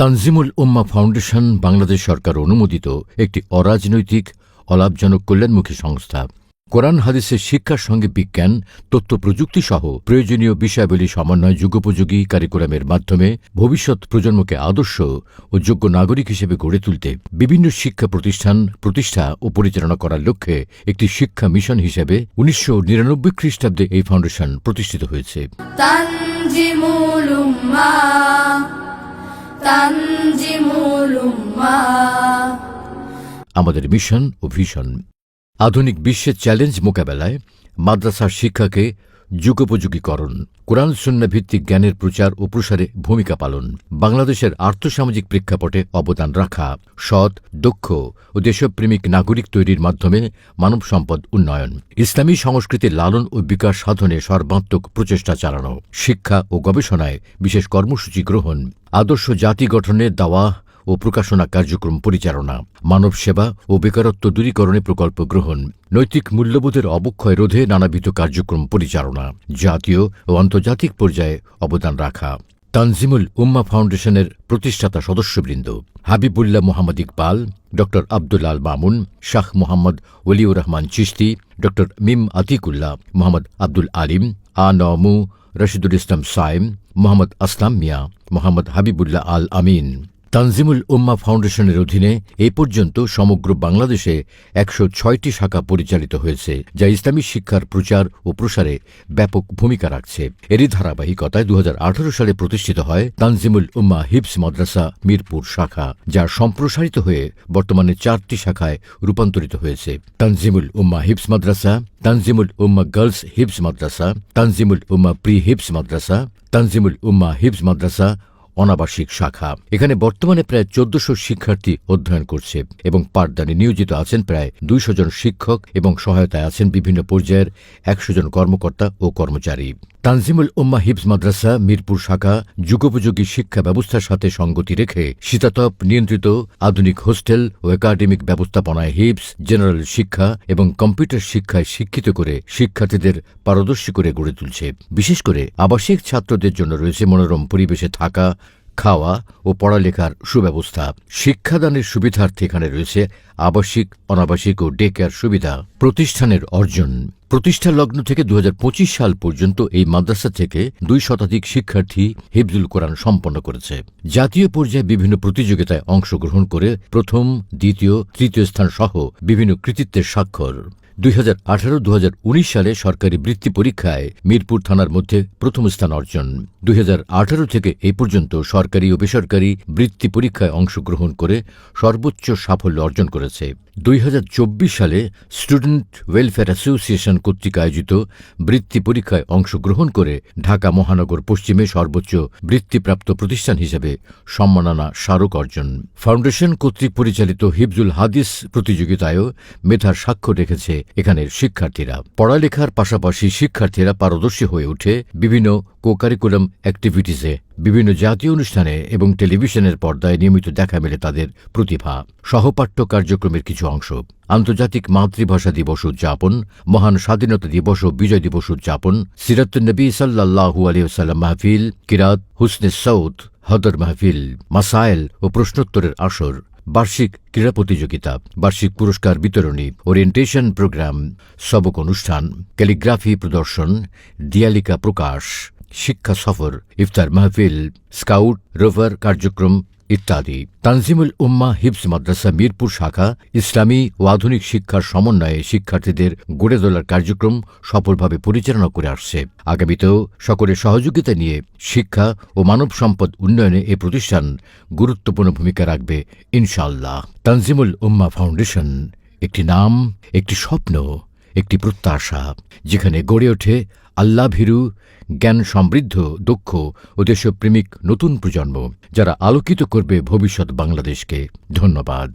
তানজিমুল উম্মাহ foundation Bangladesh সরকার অনুমোদিত একটি অরাজনৈতিক অলাভজনক কল্যাণমুখী সংস্থা। কোরআন হাদিসের শিক্ষার সঙ্গে বিজ্ঞান, তথ্য প্রযুক্তি সহ প্রয়োজনীয় বিষয়াবলী সমন্বয় যুগোপযোগী কারিকুলামের মাধ্যমে ভবিষ্যৎ প্রজন্মকে আদর্শ ও যোগ্য নাগরিক হিসেবে গড়ে তুলতে বিভিন্ন শিক্ষা প্রতিষ্ঠান প্রতিষ্ঠা ও পরিচালনা করার লক্ষ্যে একটি শিক্ষা মিশন হিসেবে ১৯৯৯ খ্রিস্টাব্দে এই ফাউন্ডেশন প্রতিষ্ঠিত হয়েছে। তানজিমুল উম্মাহ, তানজিমুল উম্মাহ। আমাদের মিশন ও ভিশন আধুনিক বিশ্বের চ্যালেঞ্জ মোকাবেলায় মাদ্রাসার শিক্ষাকে যুগোপযোগীকরণ, কোরআন সুন্নাহ ভিত্তিক জ্ঞানের প্রচার ও প্রসারে ভূমিকা পালন, বাংলাদেশের আর্থসামাজিক প্রেক্ষাপটে অবদান রাখা, সৎ, দক্ষ ও দেশপ্রেমিক নাগরিক তৈরির মাধ্যমে মানব সম্পদ উন্নয়ন, ইসলামী সংস্কৃতির লালন ও বিকাশ সাধনে সর্বাত্মক প্রচেষ্টা চালানো, শিক্ষা ও গবেষণায় বিশেষ কর্মসূচি গ্রহণ, আদর্শ জাতি গঠনে দাওয়া ও প্রকাশনা কার্যক্রম পরিচালনা, মানব সেবা ও বেকারত্ব দূরীকরণে প্রকল্প গ্রহণ, নৈতিক মূল্যবোধের অবক্ষয় রোধে নানাবিধ কার্যক্রম পরিচালনা, জাতীয় ও আন্তর্জাতিক পর্যায়ে অবদান রাখা। তানজিমুল উম্মাহ ফাউন্ডেশনের প্রতিষ্ঠাতা সদস্যবৃন্দ: হাবিবুল্লাহ মোহাম্মদ ইকবাল, ড আব্দুল আল মামুন, শাহ মোহাম্মদ ওলিউর রহমান চিশতি, ড মিম আতিকুল্লাহ, মোহাম্মদ আব্দুল আলিম, আনমু, রশিদুল ইসলাম সাইম, মোহাম্মদ আসলাম মিয়া, মোহাম্মদ হাবিবুল্লাহ আল আমিন। তানজিমুল উম্মাহ ফাউন্ডেশনের অধীনে এ পর্যন্ত সমগ্র বাংলাদেশে ১০৬টি শাখা পরিচালিত হয়েছে, যা ইসলামী শিক্ষার প্রচার ও প্রসারে ব্যাপক ভূমিকা রাখছে। এরই ধারাবাহিকতায় ২০১৮ সালে প্রতিষ্ঠিত হয় তানজিমুল উম্মাহ হিফজ মাদ্রাসা মিরপুর শাখা, যা সম্প্রসারিত হয়ে বর্তমানে ৪টি শাখায় রূপান্তরিত হয়েছে: তানজিমুল উম্মাহ হিফজ মাদ্রাসা, তানজিমুল উম্মাহ গার্লস হিফজ মাদ্রাসা, তানজিমুল উম্মাহ প্রি হিফজ মাদ্রাসা, তানজিমুল উম্মাহ হিফজ মাদ্রাসা অনাবাসিক শাখা। এখানে বর্তমানে প্রায় ১৪০০ শিক্ষার্থী অধ্যয়ন করছে এবং পাঠদানে নিয়োজিত আছেন প্রায় ২০০ জন শিক্ষক এবং সহায়তায় আছেন বিভিন্ন পর্যায়ের ১০০ জন কর্মকর্তা ও কর্মচারী। তানজিমুল উম্মাহ হিফজ মাদ্রাসা মিরপুর শাখা যুগোপযোগী শিক্ষা ব্যবস্থার সাথে সঙ্গতি রেখে শীতাতপ নিয়ন্ত্রিত আধুনিক হোস্টেল ও একাডেমিক ব্যবস্থাপনায় হিফজ, জেনারেল শিক্ষা এবং কম্পিউটার শিক্ষায় শিক্ষিত করে শিক্ষার্থীদের পারদর্শী করে গড়ে তুলছে। বিশেষ করে আবাসিক ছাত্রদের জন্য রয়েছে মনোরম পরিবেশে থাকা, খাওয়া ও পড়ালেখার সুব্যবস্থা। শিক্ষাদানের সুবিধার্থে এখানে রয়েছে আবাসিক, অনাবাসিক ও ডে কেয়ার সুবিধা। প্রতিষ্ঠানের অর্জন: প্রতিষ্ঠা লগ্ন থেকে ২০২৫ সাল পর্যন্ত এই মাদ্রাসা থেকে ২ শতাধিক শিক্ষার্থী হিফজুল কোরআন সম্পন্ন করেছে। জাতীয় পর্যায়ে বিভিন্ন প্রতিযোগিতায় অংশগ্রহণ করে প্রথম, দ্বিতীয়, তৃতীয় স্থান সহ বিভিন্ন কৃতিত্বের স্বাক্ষর। ২০১৮-২০১৯ সালে সরকারি বৃত্তি পরীক্ষায় মিরপুর থানার মধ্যে প্রথম স্থান অর্জন। ২০১৮ থেকে এই পর্যন্ত সরকারি ও বেসরকারি বৃত্তি পরীক্ষায় অংশগ্রহণ করে সর্বোচ্চ সাফল্য অর্জন করেছে। ২০২৪ সালে স্টুডেন্ট ওয়েলফেয়ার অ্যাসোসিয়েশন কর্তৃক আয়োজিত বৃত্তি পরীক্ষায় অংশগ্রহণ করে ঢাকা মহানগর পশ্চিমে সর্বোচ্চ বৃত্তিপ্রাপ্ত প্রতিষ্ঠান হিসেবে সম্মাননা স্মারক অর্জন। ফাউন্ডেশন কর্তৃক পরিচালিত হিফজুল হাদিস প্রতিযোগিতায়ও মেধার স্বাক্ষর রেখেছে এখানের শিক্ষার্থীরা। পড়ালেখার পাশাপাশি শিক্ষার্থীরা পারদর্শী হয়ে ওঠে বিভিন্ন কো-কারিকুলাম অ্যাক্টিভিটিসে। বিভিন্ন জাতীয় অনুষ্ঠানে এবং টেলিভিশনের পর্দায় নিয়মিত দেখা মেলে তাদের প্রতিভা। সহপাঠ্য কার্যক্রমের কিছু অংশ: আন্তর্জাতিক মাতৃভাষা দিবস উদযাপন, মহান স্বাধীনতা দিবস ও বিজয় দিবস উদযাপন, সিরাতুন নবী সাল্লাল্লাহু আলাইহি ওয়াসাল্লাম মাহফিল, কিরাত, হুসনে সৌত, হদর মাহফিল, মাসাইল ও প্রশ্নোত্তরের আসর, বার্ষিক ক্রীড়া প্রতিযোগিতা, বার্ষিক পুরস্কার বিতরণী, ওরিয়েন্টেশন প্রোগ্রাম, সবক অনুষ্ঠান, ক্যালিগ্রাফি প্রদর্শন, দিয়ালিকা প্রকাশ, শিক্ষা সফর, ইফতার মাহফিল, স্কাউট, রোভার কার্যক্রম ইত্যাদি। তানজিমুল উম্মাহ হিফজ মাদ্রাসা মিরপুর শাখা ইসলামী ও আধুনিক শিক্ষার সমন্বয়ে শিক্ষার্থীদের গড়ে তোলার কার্যক্রম সফলভাবে পরিচালনা করে আসছে। আগামীতেও সকলের সহযোগিতা নিয়ে শিক্ষা ও মানব সম্পদ উন্নয়নে এ প্রতিষ্ঠান গুরুত্বপূর্ণ ভূমিকা রাখবে ইনশাআল্লাহ। তানজিমুল উম্মাহ ফাউন্ডেশন একটি নাম, একটি স্বপ্ন, একটি প্রত্যাশা, যেখানে গড়ে ওঠে আল্লাহভীরু, জ্ঞান সমৃদ্ধ, দক্ষ ও দেশপ্রেমিক নতুন প্রজন্ম, যারা আলোকিত করবে ভবিষ্যৎ বাংলাদেশকে। ধন্যবাদ।